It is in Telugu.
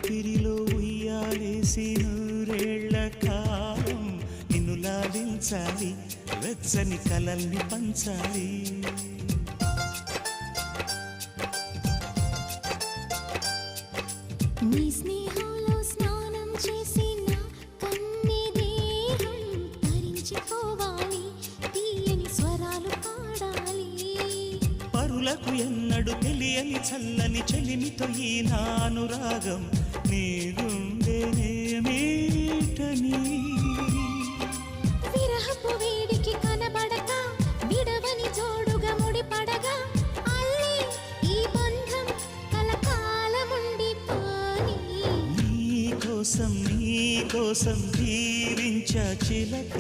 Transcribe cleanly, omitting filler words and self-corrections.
ఊపిరిలో ఉయ్యాలేసి నూరేళ్ల కాలం నిన్ను లాలించాలి, వెచ్చని కలల్ని పంచాలి. నీ స్నేహంలో స్నానం చేసి నా కన్ని దేహం తరించిపోవాలి, తీయని స్వరాలు పాడాలి. పరులకు ఎన్నడు తెలియని చల్లని చెలిమితో ఈ నానురాగం నీ గుండెనేమీటని. విరహపు వేడికి కనబడక విడవని జోడుగా ముడిపడగా అల్లి ఈ బంధం కలకాలముండిపోని. నీ కోసం జీవించ చిలక